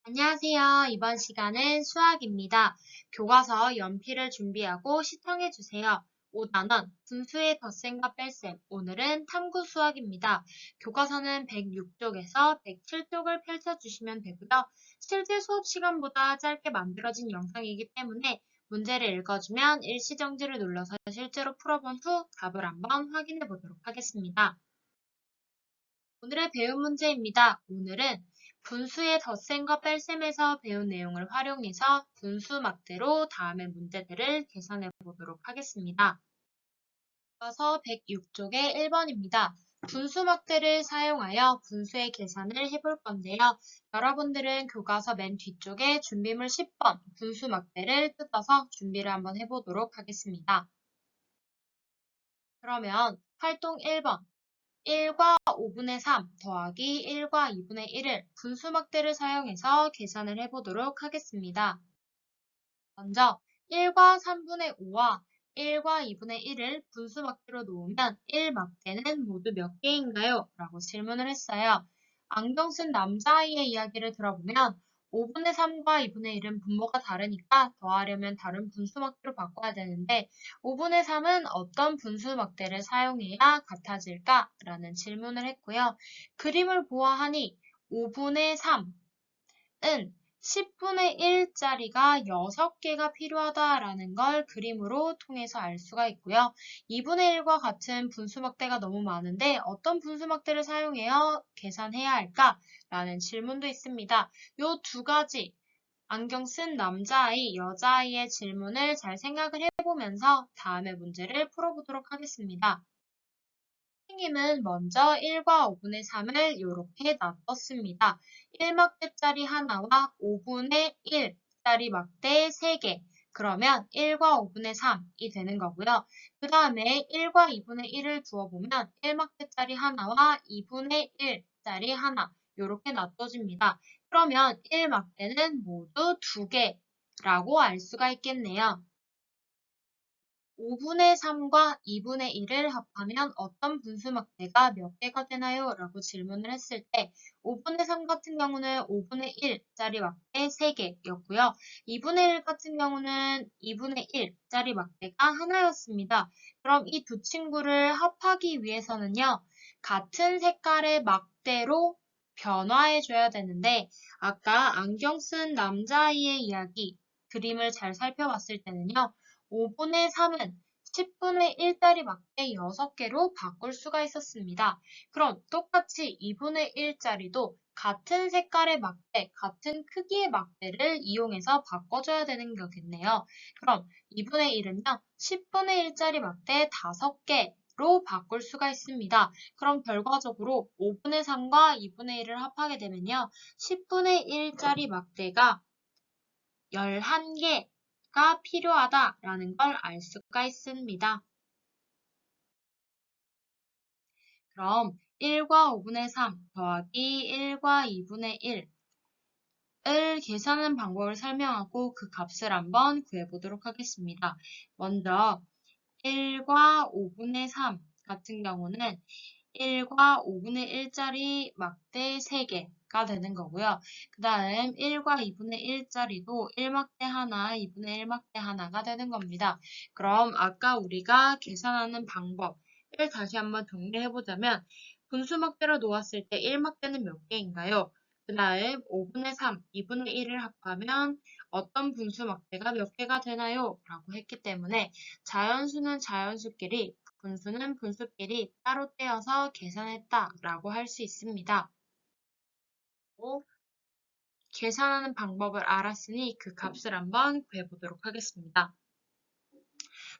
안녕하세요. 이번 시간은 수학입니다. 교과서 연필을 준비하고 시청해주세요. 5단원 분수의 덧셈과 뺄셈. 오늘은 탐구 수학입니다. 교과서는 106쪽에서 107쪽을 펼쳐주시면 되고요. 실제 수업 시간보다 짧게 만들어진 영상이기 때문에 문제를 읽어주면 일시정지를 눌러서 실제로 풀어본 후 답을 한번 확인해 보도록 하겠습니다. 오늘의 배운 문제입니다. 오늘은 분수의 덧셈과 뺄셈에서 배운 내용을 활용해서 분수 막대로 다음의 문제들을 계산해 보도록 하겠습니다. 이어서 106쪽의 1번입니다. 분수 막대를 사용하여 분수의 계산을 해볼 건데요. 여러분들은 교과서 맨 뒤쪽에 준비물 10번 분수 막대를 뜯어서 준비를 한번 해보도록 하겠습니다. 그러면 활동 1번 1과 5분의 3 더하기 1과 2분의 1을 분수막대를 사용해서 계산을 해보도록 하겠습니다. 먼저 1과 3분의 5와 1과 2분의 1을 분수막대로 놓으면 1막대는 모두 몇 개인가요? 라고 질문을 했어요. 안경 쓴 남자아이의 이야기를 들어보면 5분의 3과 2분의 1은 분모가 다르니까 더하려면 다른 분수막대로 바꿔야 되는데 5분의 3은 어떤 분수막대를 사용해야 같아질까? 라는 질문을 했고요. 그림을 보아하니 5분의 3은 10분의 1짜리가 6개가 필요하다라는 걸 그림으로 통해서 알 수가 있고요. 2분의 1과 같은 분수막대가 너무 많은데 어떤 분수막대를 사용해야 계산해야 할까? 라는 질문도 있습니다. 이 두 가지 안경 쓴 남자아이, 여자아이의 질문을 잘 생각을 해보면서 다음의 문제를 풀어보도록 하겠습니다. 선생님은 먼저 1과 5분의 3을 이렇게 놔뒀습니다. 1막대짜리 하나와 5분의 1짜리 막대 3개. 그러면 1과 5분의 3이 되는 거고요. 그 다음에 1과 2분의 1을 두어보면 1막대짜리 하나와 2분의 1짜리 하나. 이렇게 놔둬집니다. 그러면 1막대는 모두 2개라고 알 수가 있겠네요. 5분의 3과 2분의 1을 합하면 어떤 분수막대가 몇 개가 되나요? 라고 질문을 했을 때 5분의 3 같은 경우는 5분의 1짜리 막대 3개였고요. 2분의 1 같은 경우는 2분의 1짜리 막대가 하나였습니다. 그럼 이 두 친구를 합하기 위해서는요. 같은 색깔의 막대로 변화해줘야 되는데 아까 안경 쓴 남자아이의 이야기 그림을 잘 살펴봤을 때는요. 5분의 3은 10분의 1짜리 막대 6개로 바꿀 수가 있었습니다. 그럼 똑같이 2분의 1짜리도 같은 색깔의 막대, 같은 크기의 막대를 이용해서 바꿔줘야 되는 거겠네요. 그럼 2분의 1은요, 10분의 1짜리 막대 5개로 바꿀 수가 있습니다. 그럼 결과적으로 5분의 3과 2분의 1을 합하게 되면요, 10분의 1짜리 막대가 11개가 필요하다라는 걸 알 수가 있습니다. 그럼 1과 5분의 3 더하기 1과 2분의 1을 계산하는 방법을 설명하고 그 값을 한번 구해보도록 하겠습니다. 먼저 1과 5분의 3 같은 경우는 1과 5분의 1짜리 막대 3개가 되는 거고요. 그 다음 1과 2분의 1짜리도 1막대 하나, 2분의 1막대 하나가 되는 겁니다. 그럼 아까 우리가 계산하는 방법을 다시 한번 정리해보자면 분수막대로 놓았을 때 1막대는 몇 개인가요? 그 다음 5분의 3, 2분의 1을 합하면 어떤 분수막대가 몇 개가 되나요? 라고 했기 때문에 자연수는 자연수끼리 분수는 분수끼리 따로 떼어서 계산했다라고 할 수 있습니다. 계산하는 방법을 알았으니 그 값을 한번 구해보도록 하겠습니다.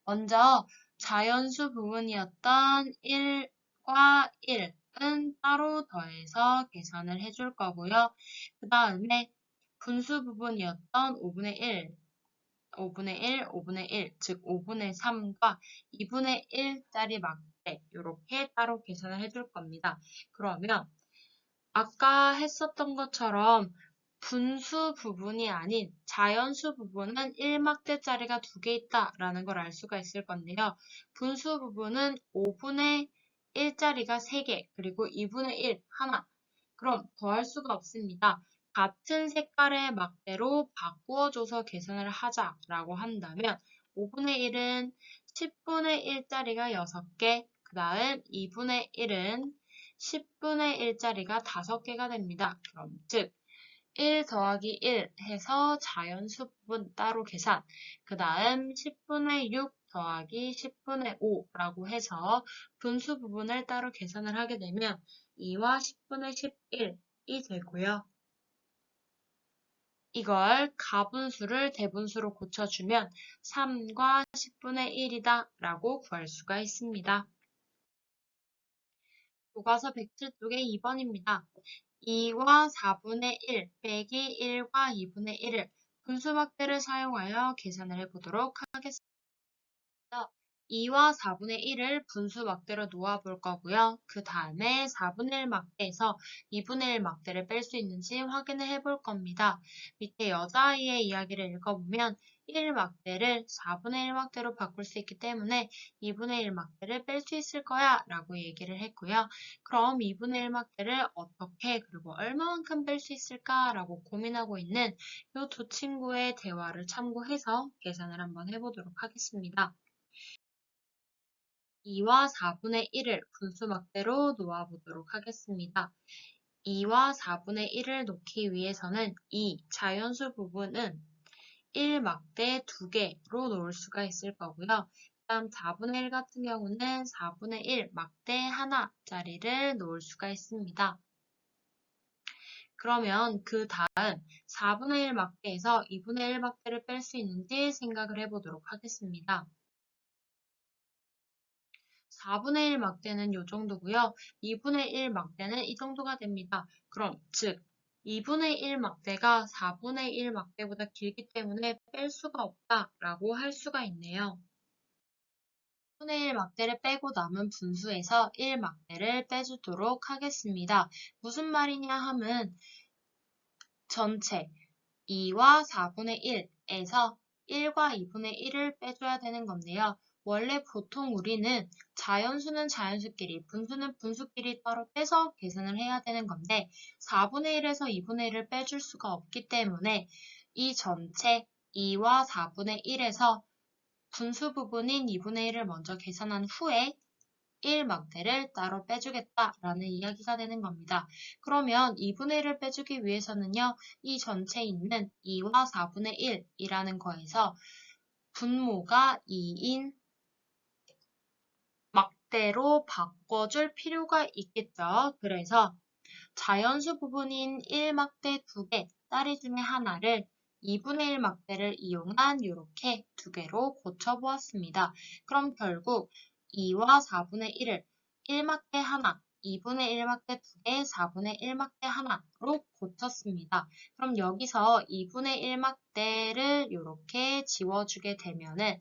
먼저 자연수 부분이었던 1과 1은 따로 더해서 계산을 해줄 거고요. 그 다음에 분수 부분이었던 5분의 1, 5분의 1, 5분의 1, 즉 5분의 3과 2분의 1짜리 막대 이렇게 따로 계산을 해줄 겁니다. 그러면 아까 했었던 것처럼 분수 부분이 아닌 자연수 부분은 1막대짜리가 2개 있다라는 걸 알 수가 있을 건데요. 분수 부분은 5분의 1짜리가 3개, 그리고 2분의 1 하나. 그럼 더할 수가 없습니다. 같은 색깔의 막대로 바꾸어줘서 계산을 하자라고 한다면 5분의 1은 10분의 1짜리가 6개, 그 다음 2분의 1은 10분의 1짜리가 5개가 됩니다. 그럼 즉 1 더하기 1 해서 자연수 부분 따로 계산, 그 다음 10분의 6 더하기 10분의 5라고 해서 분수 부분을 따로 계산을 하게 되면 2와 10분의 11이 되고요. 이걸 가분수를 대분수로 고쳐주면 3과 10분의 1이다 라고 구할 수가 있습니다. 교과서 107쪽의 2번입니다. 2와 4분의 1 빼기 1과 2분의 1을 분수막대를 사용하여 계산을 해보도록 하겠습니다. 2와 4분의 1을 분수 막대로 놓아볼 거고요. 그 다음에 4분의 1 막대에서 2분의 1 막대를 뺄 수 있는지 확인을 해볼 겁니다. 밑에 여자아이의 이야기를 읽어보면 1 막대를 4분의 1 막대로 바꿀 수 있기 때문에 2분의 1 막대를 뺄 수 있을 거야 라고 얘기를 했고요. 그럼 2분의 1 막대를 어떻게 그리고 얼마만큼 뺄 수 있을까 라고 고민하고 있는 이 두 친구의 대화를 참고해서 계산을 한번 해보도록 하겠습니다. 2와 4분의 1을 분수막대로 놓아보도록 하겠습니다. 2와 4분의 1을 놓기 위해서는 이 자연수 부분은 1막대 2개로 놓을 수가 있을 거고요. 다음 4분의 1 같은 경우는 4분의 1 막대 하나짜리를 놓을 수가 있습니다. 그러면 그 다음 4분의 1 막대에서 2분의 1 막대를 뺄 수 있는지 생각을 해보도록 하겠습니다. 4분의 1 막대는 이 정도고요. 2분의 1 막대는 이 정도가 됩니다. 그럼 즉 2분의 1 막대가 4분의 1 막대보다 길기 때문에 뺄 수가 없다라고 할 수가 있네요. 4분의 1 막대를 빼고 남은 분수에서 1 막대를 빼주도록 하겠습니다. 무슨 말이냐 하면 전체 2와 4분의 1에서 1과 2분의 1을 빼줘야 되는 건데요. 원래 보통 우리는 자연수는 자연수끼리, 분수는 분수끼리 따로 떼서 계산을 해야 되는 건데 4분의 1에서 2분의 1을 빼줄 수가 없기 때문에 이 전체 2와 4분의 1에서 분수 부분인 2분의 1을 먼저 계산한 후에 1막대를 따로 빼주겠다라는 이야기가 되는 겁니다. 그러면 2분의 1을 빼주기 위해서는요. 이 전체에 있는 2와 4분의 1이라는 거에서 분모가 2인 막대로 바꿔줄 필요가 있겠죠. 그래서 자연수 부분인 1막대 2개, 딸이 중에 하나를 2분의 1 막대를 이용한 이렇게 2개로 고쳐보았습니다. 그럼 결국 2와 4분의 1을 1막대 하나, 2분의 1막대 2개, 4분의 1막대 하나로 고쳤습니다. 그럼 여기서 2분의 1막대를 이렇게 지워주게 되면은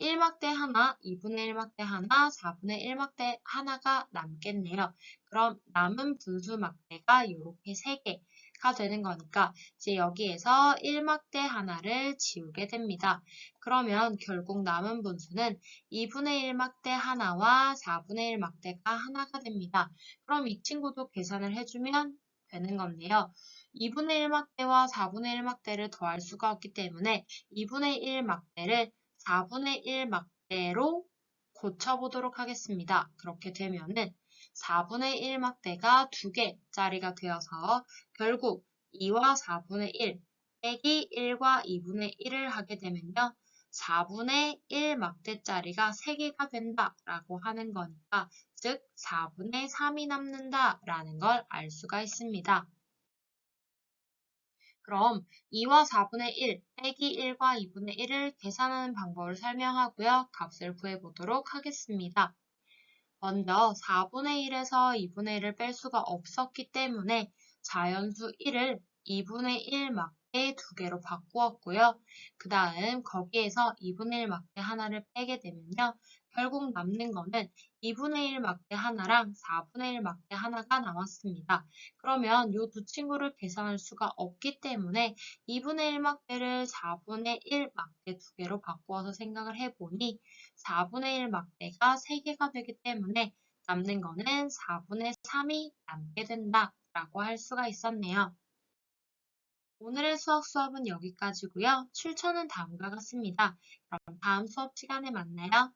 1막대 하나, 2분의 1막대 하나, 4분의 1막대 하나가 남겠네요. 그럼 남은 분수 막대가 이렇게 3개가 되는 거니까 이제 여기에서 1막대 하나를 지우게 됩니다. 그러면 결국 남은 분수는 2분의 1막대 하나와 4분의 1막대가 하나가 됩니다. 그럼 이 친구도 계산을 해주면 되는 건데요. 2분의 1막대와 4분의 1막대를 더할 수가 없기 때문에 2분의 1막대를 4분의 1막대로 고쳐보도록 하겠습니다. 그렇게 되면은 4분의 1막대가 2개짜리가 되어서 결국 2와 4분의 1 빼기 1과 2분의 1을 하게 되면요. 4분의 1막대짜리가 3개가 된다라고 하는 거니까 즉 4분의 3이 남는다라는 걸 알 수가 있습니다. 그럼 2와 4분의 1 빼기 1과 2분의 1을 계산하는 방법을 설명하고요. 값을 구해보도록 하겠습니다. 먼저 4분의 1에서 2분의 1을 뺄 수가 없었기 때문에 자연수 1을 2분의 1 막대 2개로 바꾸었고요. 그 다음 거기에서 2분의 1 막대 하나를 빼게 되면요. 결국 남는 거는 2분의 1 막대 하나랑 4분의 1 막대 하나가 남았습니다. 그러면 이 두 친구를 계산할 수가 없기 때문에 2분의 1 막대를 4분의 1 막대 2개로 바꾸어서 생각을 해보니 4분의 1 막대가 3개가 되기 때문에 남는 거는 4분의 3이 남게 된다라고 할 수가 있었네요. 오늘의 수업은 여기까지고요. 출처는 다음과 같습니다. 그럼 다음 수업 시간에 만나요.